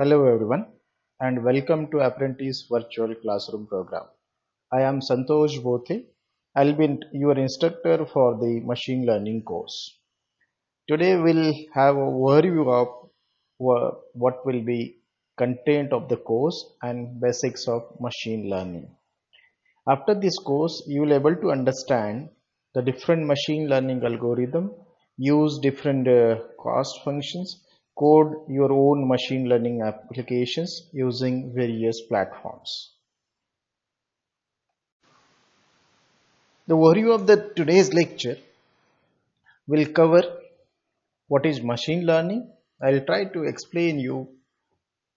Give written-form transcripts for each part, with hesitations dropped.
Hello everyone and welcome to Apprentice Virtual Classroom program. I am Santosh Bothe. I'll be your instructor for the machine learning course. Today we'll have a overview of what will be content of the course and basics of machine learning. After this course, you will able to understand the different machine learning algorithm, use different cost functions, code your own machine learning applications using various platforms. The overview of the today's lecture will cover what is machine learning. I'll try to explain you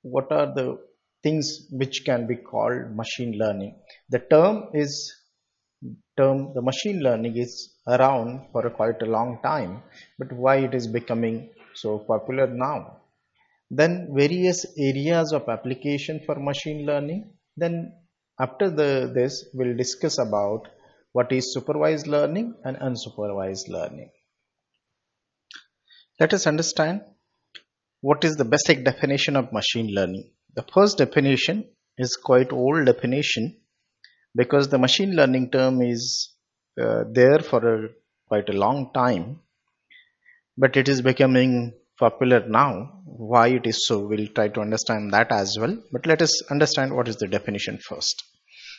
what are the things which can be called machine learning. The machine learning is around for quite a long time, but why it is becoming so popular now? Then various areas of application for machine learning. Then after this we'll discuss about what is supervised learning and unsupervised learning. Let us understand what is the basic definition of machine learning. The first definition is quite old definition, because the machine learning term is there for quite a long time, but it is becoming popular now. Why it is so, we'll try to understand that as well, but let us understand what is the definition first.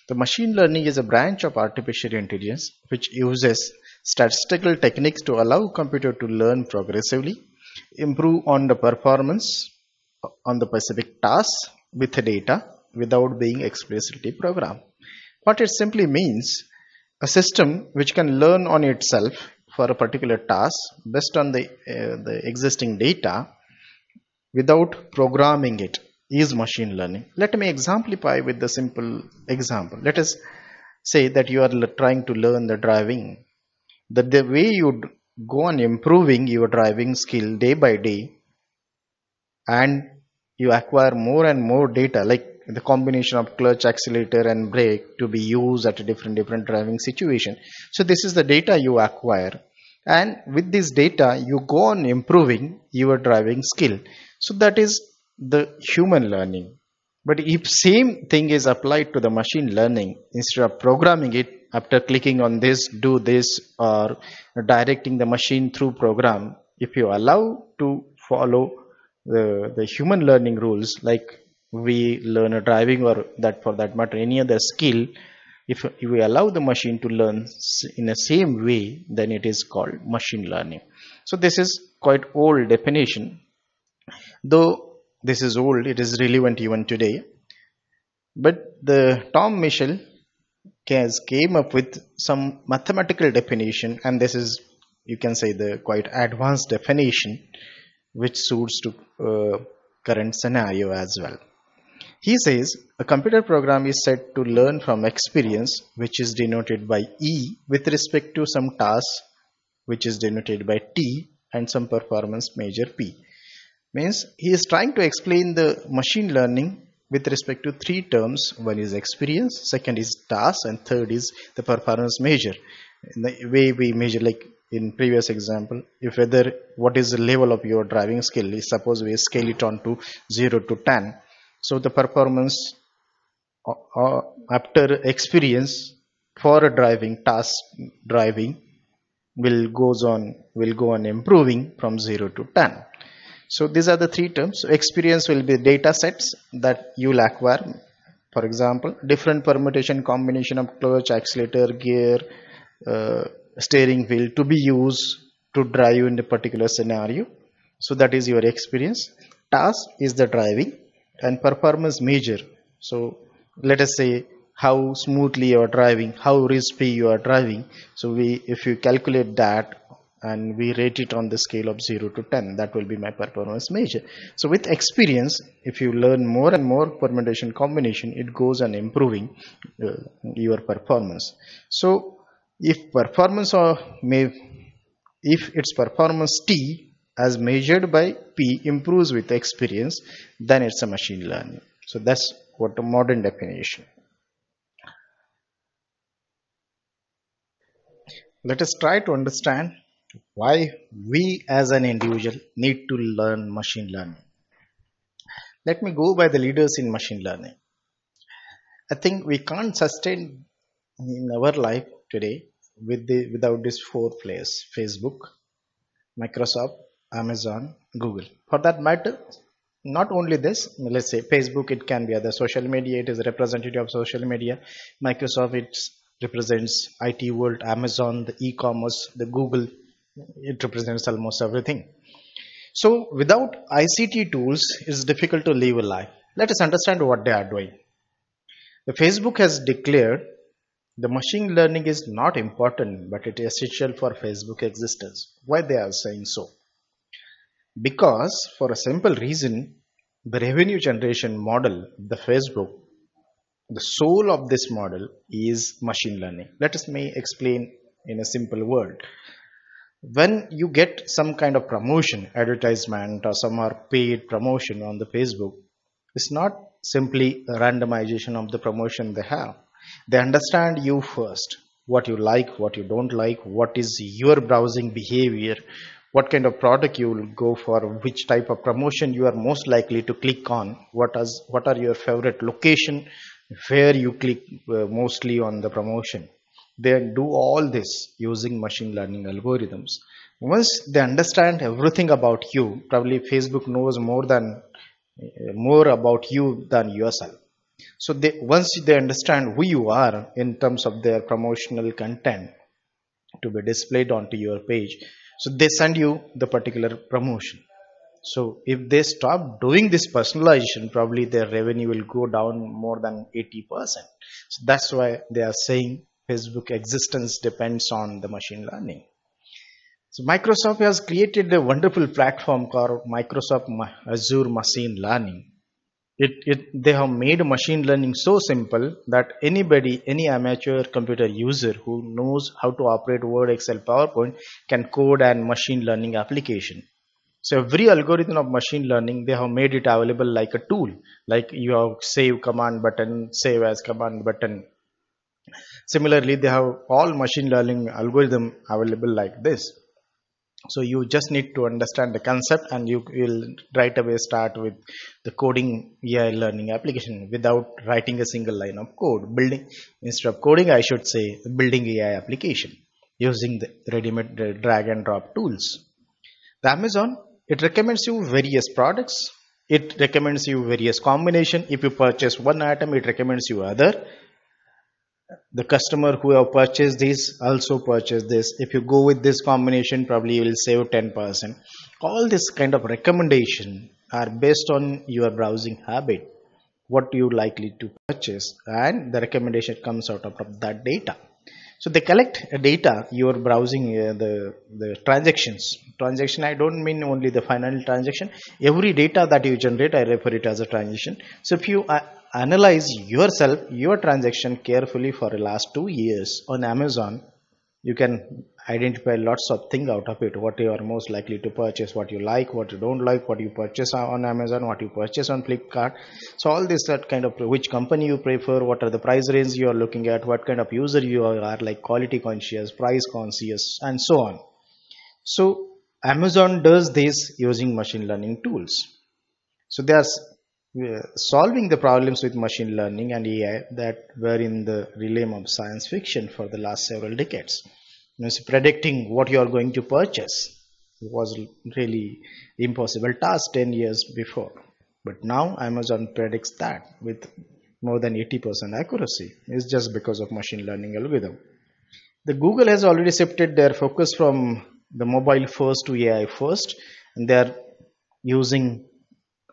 The machine learning is a branch of artificial intelligence which uses statistical techniques to allow computer to learn progressively, improve on the performance on the specific tasks with data without being explicitly programmed. What it simply means, a system which can learn on itself for a particular task based on the existing data without programming it is machine learning. Let me exemplify with the simple example. Let us say that you are trying to learn the driving. The way you go on improving your driving skill day by day, and you acquire more and more data, like the combination of clutch, accelerator and brake to be used at a different driving situation. So this is the data you acquire, and with this data you go on improving your driving skill. So that is the human learning. But if same thing is applied to the machine learning, instead of programming it after clicking on this, do this, or directing the machine through program, if you allow to follow the human learning rules, like we learn a driving, or that for that matter any other skill, if we allow the machine to learn in the same way, then it is called machine learning. So this is quite old definition. Though this is old, it is relevant even today. But the Tom Mitchell came up with some mathematical definition, and this is, you can say, the quite advanced definition which suits to current scenario as well. He says a computer program is said to learn from experience, which is denoted by E, with respect to some task, which is denoted by T, and some performance measure P. Means he is trying to explain the machine learning with respect to three terms. One is experience, second is task, and third is the performance measure. In the way we measure, like in previous example, if whether what is the level of your driving skill, suppose we scale it on to 0 to 10. So the performance after experience for a driving task driving will go on improving from 0 to 10. So these are the three terms. So experience will be data sets that you will acquire. For example, different permutation combination of clutch, accelerator, gear, steering wheel to be used to drive in a particular scenario. So that is your experience. Task is the driving, and performance measure. So let us say how smoothly you are driving, how risky you are driving. So if you calculate that and we rate it on the scale of 0 to 10, that will be my performance measure. So with experience, if you learn more and more permutation combination, it goes on improving your performance. So if its performance T as measured by P improves with experience, then it's a machine learning. So that's what a modern definition. Let us try to understand why we as an individual need to learn machine learning. Let me go by the leaders in machine learning. I think we can't sustain in our life today without these four players: Facebook, Microsoft, Amazon, Google. For that matter, not only this, let's say Facebook, it can be other social media, it is a representative of social media. Microsoft, it represents IT world. Amazon, the e-commerce, the Google, it represents almost everything. So without ICT tools, it's difficult to live a life. Let us understand what they are doing. The Facebook has declared the machine learning is not important, but it is essential for Facebook existence. Why they are saying so? Because for a simple reason, the revenue generation model, the Facebook, the soul of this model is machine learning. Let us may explain in a simple word. When you get some kind of promotion, advertisement, or some are paid promotion on the Facebook, it's not simply a randomization of the promotion they have. They understand you first, what you like, what you don't like, what is your browsing behavior, what kind of product you will go for, which type of promotion you are most likely to click on, what are your favorite location where you click mostly on the promotion. They do all this using machine learning algorithms. Once they understand everything about you, probably Facebook knows more about you than yourself. So once they understand who you are in terms of their promotional content to be displayed onto your page, so they send you the particular promotion. So if they stop doing this personalization, probably their revenue will go down more than 80%. So that's why they are saying Facebook existence depends on the machine learning. So Microsoft has created a wonderful platform called Microsoft Azure Machine Learning. They have made machine learning so simple that anybody, any amateur computer user who knows how to operate Word, Excel, PowerPoint can code an machine learning application. So every algorithm of machine learning, they have made it available like a tool, like you have save command button, save as command button. Similarly, they have all machine learning algorithm available like this. So you just need to understand the concept and you will right away start with the coding AI learning application without writing a single line of code. Building, instead of coding, I should say building AI application using the ready-made drag and drop tools. The Amazon, it recommends you various products. It recommends you various combination. If you purchase one item, it recommends you other. The customer who have purchased this also purchase this. If you go with this combination, probably you will save 10%. All this kind of recommendation are based on your browsing habit, what you likely to purchase, and the recommendation comes out of that data. So they collect data, your browsing, the transactions. Transaction, I don't mean only the final transaction. Every data that you generate, I refer it as a transaction. So if you analyze yourself, your transaction carefully for the last 2 years on Amazon, you can identify lots of things out of it. What you are most likely to purchase, what you like, what you don't like, what you purchase on Amazon, what you purchase on Flipkart. So all this, that kind of, which company you prefer, what are the price range you are looking at, what kind of user you are, like quality conscious, price conscious, and so on. So Amazon does this using machine learning tools. So they are solving the problems with machine learning and AI that were in the realm of science fiction for the last several decades. So predicting what you are going to purchase was really impossible task 10 years before. But now Amazon predicts that with more than 80% accuracy. It's just because of machine learning algorithm. The Google has already shifted their focus from the mobile first to AI first, and they are using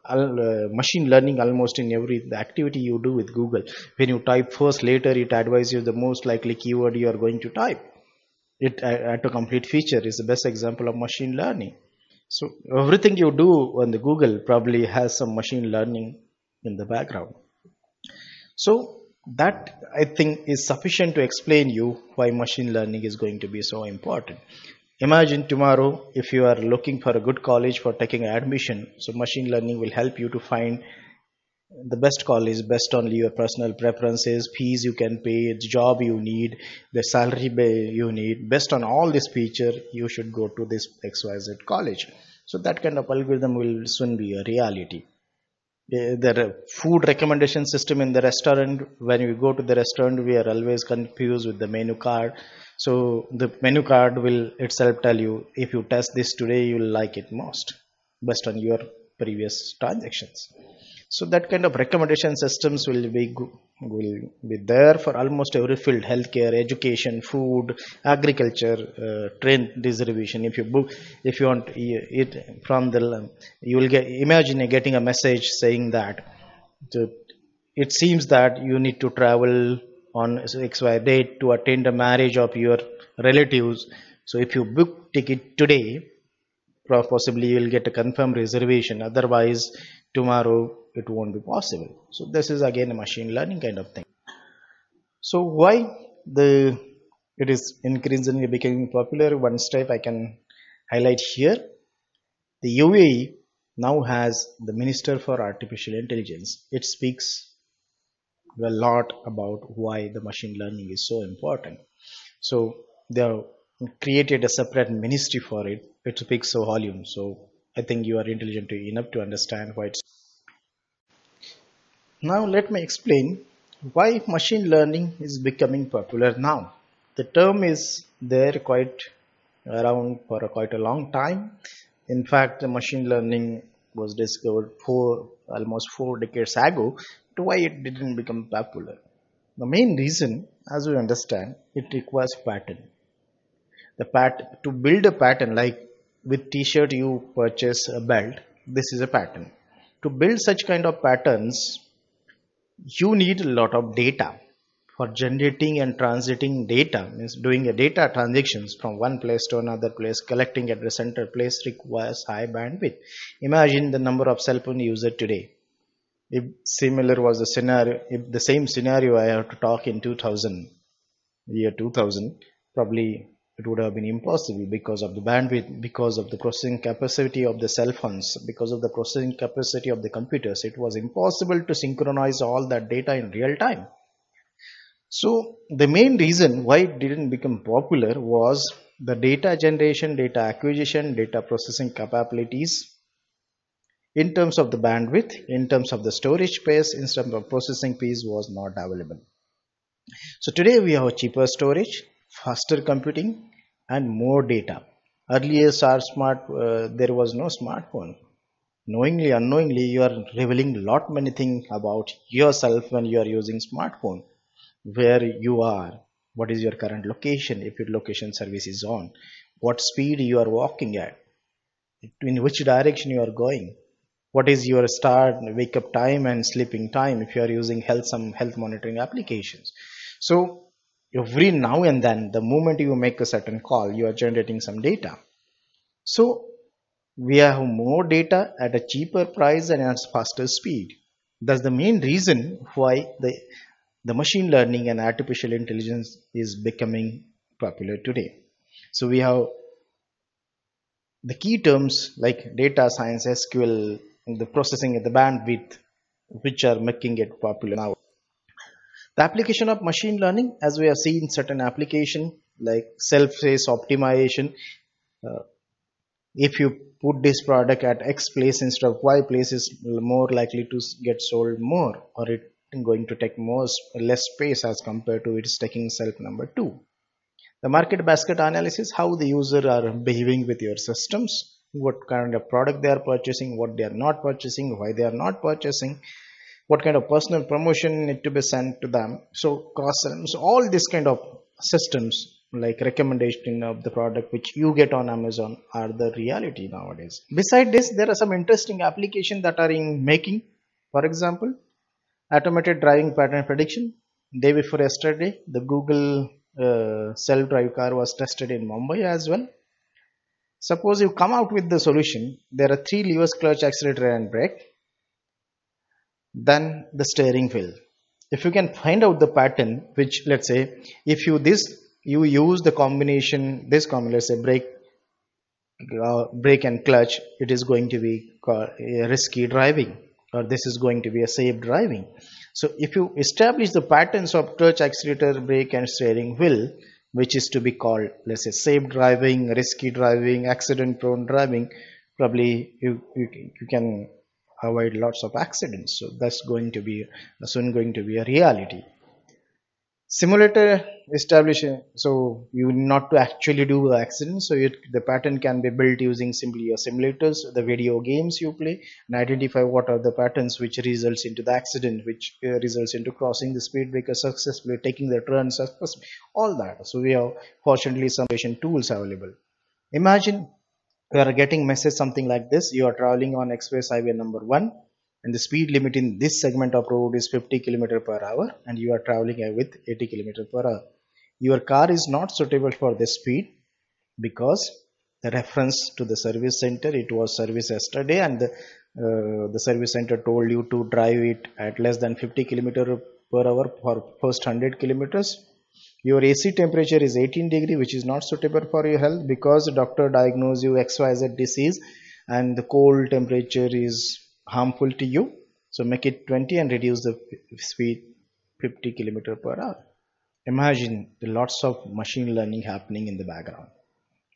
machine learning almost in every activity you do with Google. When you type first, later it advises you the most likely keyword you are going to type. It autocomplete feature is the best example of machine learning. So everything you do on the Google probably has some machine learning in the background. So that, I think, is sufficient to explain you why machine learning is going to be so important. Imagine tomorrow if you are looking for a good college for taking admission, so machine learning will help you to find the best college based on your personal preferences, fees you can pay, the job you need, the salary you need. Based on all this feature, you should go to this XYZ college. So that kind of algorithm will soon be a reality. The food recommendation system in the restaurant, when we go to the restaurant, we are always confused with the menu card. So the menu card will itself tell you, if you test this today, you will like it most based on your previous transactions. So that kind of recommendation systems will be there for almost every field: healthcare, education, food, agriculture, train reservation. If you book, if you want it from the, you will get, imagine getting a message saying that the- it seems that you need to travel on XY date to attend a marriage of your relatives. So if you book ticket today, possibly you will get a confirmed reservation, otherwise tomorrow it won't be possible. So this is again a machine learning kind of thing. So why the it is increasingly becoming popular, one step I can highlight here: the UAE now has the Minister for Artificial Intelligence. It speaks a lot about why the machine learning is so important. So they have created a separate ministry for it. It speaks so volume. So I think you are intelligent enough to understand why it's. Now let me explain why machine learning is becoming popular now. The term is there quite around for quite a long time. In fact, the machine learning was discovered almost 4 decades ago. But why it didn't become popular? The main reason, as we understand, it requires pattern. The to build a pattern, like with t-shirt you purchase a belt, this is a pattern. To build such kind of patterns, you need a lot of data. For generating and transiting data, means doing a data transactions from one place to another place, collecting at the center place, requires high bandwidth. Imagine the number of cell phone users today. If similar was the scenario, if the same scenario I have to talk in 2000, year 2000, probably it would have been impossible because of the bandwidth, because of the processing capacity of the cell phones, because of the processing capacity of the computers. It was impossible to synchronize all that data in real time. So the main reason why it didn't become popular was the data generation, data acquisition, data processing capabilities in terms of the bandwidth, in terms of the storage space, in terms of processing piece was not available. So today we have cheaper storage, faster computing, and more data. Earlier, there was no smartphone. Knowingly, unknowingly, you are revealing a lot many things about yourself when you are using smartphone. Where you are, what is your current location, if your location service is on, what speed you are walking at, in which direction you are going, what is your start wake up time and sleeping time if you are using some health monitoring applications. So every now and then, the moment you make a certain call, you are generating some data. So we have more data at a cheaper price and at faster speed. That's the main reason why the machine learning and artificial intelligence is becoming popular today. So we have the key terms like data science, SQL, and the processing at the bandwidth, which are making it popular now. The application of machine learning, as we have seen, certain application like self-trace optimization. Uh, if you put this product at X place instead of Y place, is more likely to get sold more, or it going to take less space as compared to its taking self number 2. The market basket analysis, how the user are behaving with your systems, what kind of product they are purchasing, what they are not purchasing, why they are not purchasing, what kind of personal promotion need to be sent to them. So so all this kind of systems like recommendation of the product which you get on Amazon are the reality nowadays. Beside this, there are some interesting applications that are in making. For example, automated driving pattern prediction. Day before yesterday, the Google self-drive car was tested in Mumbai as well. Suppose you come out with the solution, there are 3 levers: clutch, accelerator and brake, then the steering wheel. If you can find out the pattern, which let's say if you use the combination, let's say brake and clutch, it is going to be risky driving, or this is going to be a safe driving. So if you establish the patterns of clutch, accelerator, brake and steering wheel, which is to be called, let's say, safe driving, risky driving, accident prone driving, probably you can avoid lots of accidents. So that's going to be soon going to be a reality. Simulator establishing, so you need not to actually do the accident, so the pattern can be built using simply your simulators, the video games you play, and identify what are the patterns which results into the accident, which results into crossing the speed breaker successfully, taking the turn successfully, all that. So we have fortunately some tools available. Imagine you are getting message something like this: you are traveling on express highway number 1 and the speed limit in this segment of road is 50 km per hour and you are traveling with 80 km per hour. Your car is not suitable for this speed because the reference to the service center, it was service yesterday, and the service center told you to drive it at less than 50 km per hour for first 100 kilometers. Your AC temperature is 18 degree, which is not suitable for your health because the doctor diagnosed you XYZ disease and the cold temperature is harmful to you. So make it 20 and reduce the speed 50 km per hour. Imagine the lots of machine learning happening in the background.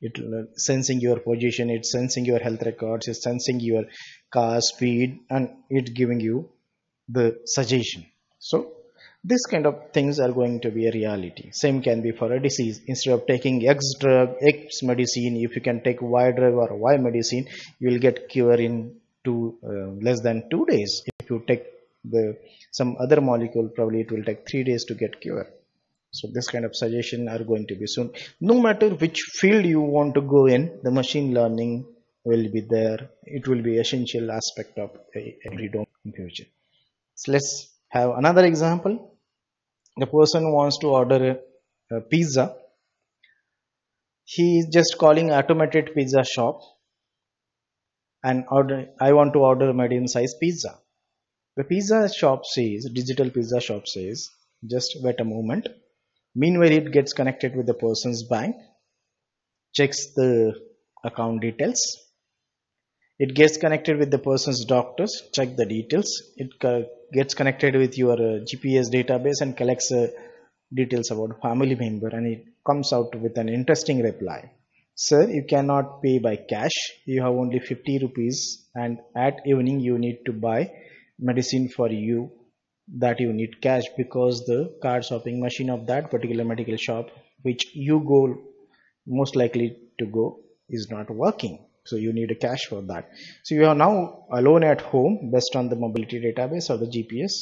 It sensing your position, it's sensing your health records, it's sensing your car speed, and it giving you the suggestion. So this kind of things are going to be a reality. Same can be for a disease. Instead of taking X drug, X medicine, if you can take Y drug or Y medicine, you will get cure in less than 2 days. If you take some other molecule, probably it will take 3 days to get cure. So this kind of suggestion are going to be soon. No matter which field you want to go in, the machine learning will be there. It will be essential aspect of every domain in future. So let's have another example. The person wants to order a pizza. He is just calling automated pizza shop and I want to order a medium size pizza. The pizza shop says, digital pizza shop says, just wait a moment. Meanwhile, it gets connected with the person's bank, checks the account details. It gets connected with the person's doctors, check the details. It gets connected with your GPS database and collects details about family member, and it comes out with an interesting reply. Sir, you cannot pay by cash. You have only 50 rupees and at evening you need to buy medicine for you that you need cash because the card shopping machine of that particular medical shop which you go most likely to go is not working. So you need a cash for that. So you are now alone at home based on the mobility database or the GPS,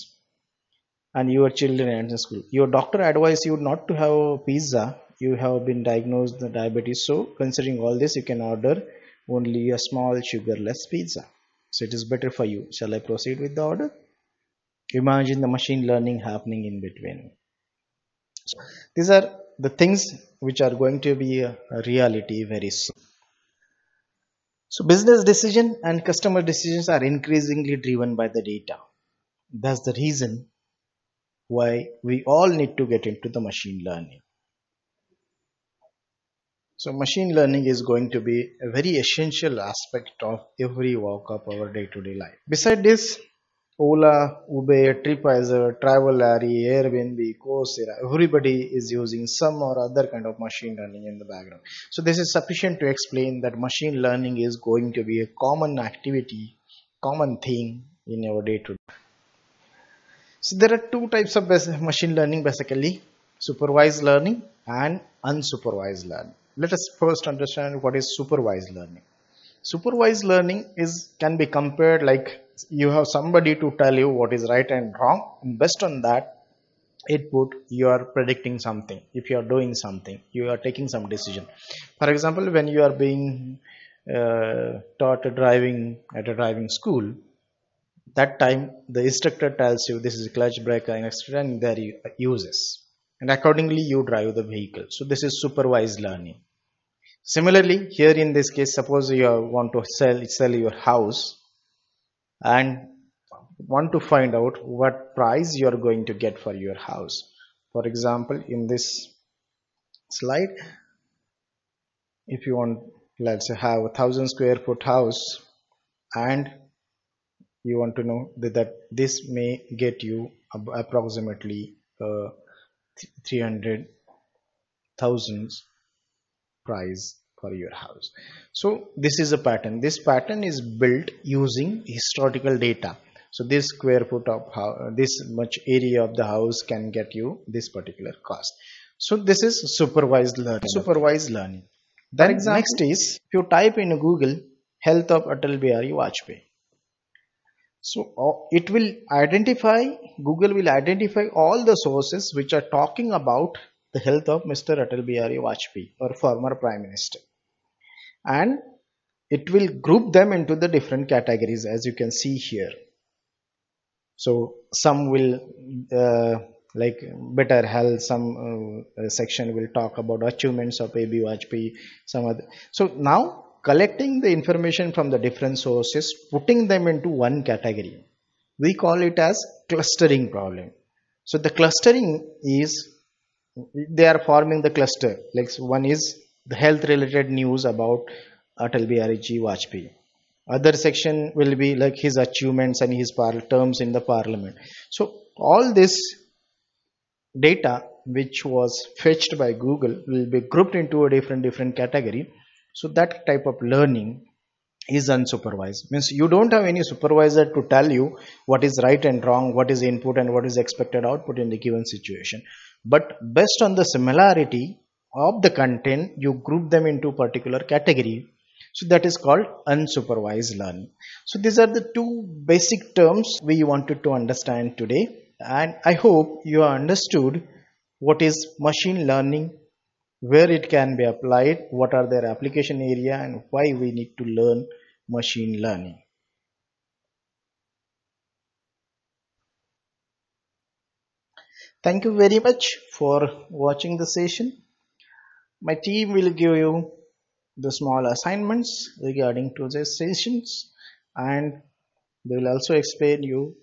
and your children are in school. Your doctor advised you not to have pizza. You have been diagnosed with diabetes. So considering all this, you can order only a small sugarless pizza. So it is better for you. Shall I proceed with the order? Imagine the machine learning happening in between. So these are the things which are going to be a reality very soon. So business decision and customer decisions are increasingly driven by the data. That's the reason why we all need to get into the machine learning. So machine learning is going to be a very essential aspect of every walk of our day-to-day life. Beside this, Ola, Uber, TripAdvisor, Travelary, Airbnb, Coursera, everybody is using some or other kind of machine learning in the background. So this is sufficient to explain that machine learning is going to be a common activity, common thing in our day-to-day. So there are two types of machine learning basically: supervised learning and unsupervised learning. Let us first understand what is supervised learning. Supervised learning can be compared like you have somebody to tell you what is right and wrong, and based on that input you are predicting something. If you are doing something, you are taking some decision. For example, when you are being taught driving at a driving school, that time the instructor tells you this is a clutch, brake, and etc., and their uses, and accordingly you drive the vehicle. So this is supervised learning. Similarly, here in this case, suppose you want to sell your house and want to find out what price you are going to get for your house. For example, in this slide, if you want, let's say, have 1,000 square foot house and you want to know that this may get you approximately 300,000 price for your house. So this is a pattern. This pattern is built using historical data. So this square foot of this much area of the house can get you this particular cost. So this is supervised learning. Supervised learning. Then next is, if you type in Google health of Atal Bihari Vajpayee, so it will identify, Google will identify all the sources which are talking about the health of Mr. Atal Bihari Vajpayee or former Prime Minister, and it will group them into the different categories as you can see here. So some will like better health, some section will talk about achievements of AB Vajpayee, some other. So now collecting the information from the different sources, putting them into one category, we call it as clustering problem. So the clustering is, they are forming the cluster. Like one is the health related news about Atal Bihari Ji Vajpayee. Other section will be like his achievements and his terms in the parliament. So all this data which was fetched by Google will be grouped into a different category. So that type of learning is unsupervised. Means you don't have any supervisor to tell you what is right and wrong, what is input and what is expected output in the given situation. But based on the similarity of the content, you group them into particular category. So that is called unsupervised learning. So these are the two basic terms we wanted to understand today. And I hope you have understood what is machine learning, where it can be applied, what are their application area, and why we need to learn machine learning. Thank you very much for watching the session. My team will give you the small assignments regarding to the sessions, and they will also explain you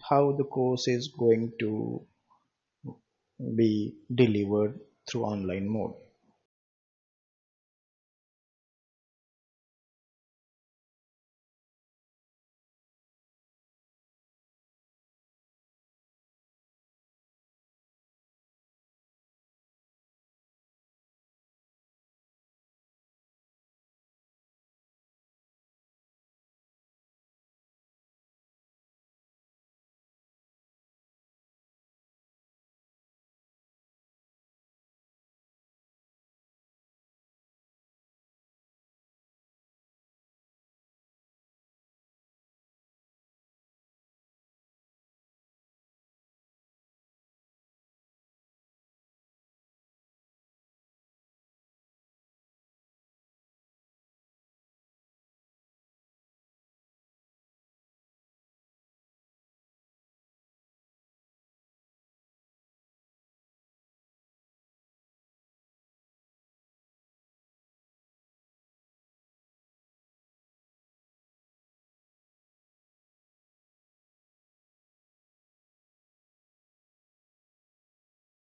how the course is going to be delivered through online mode.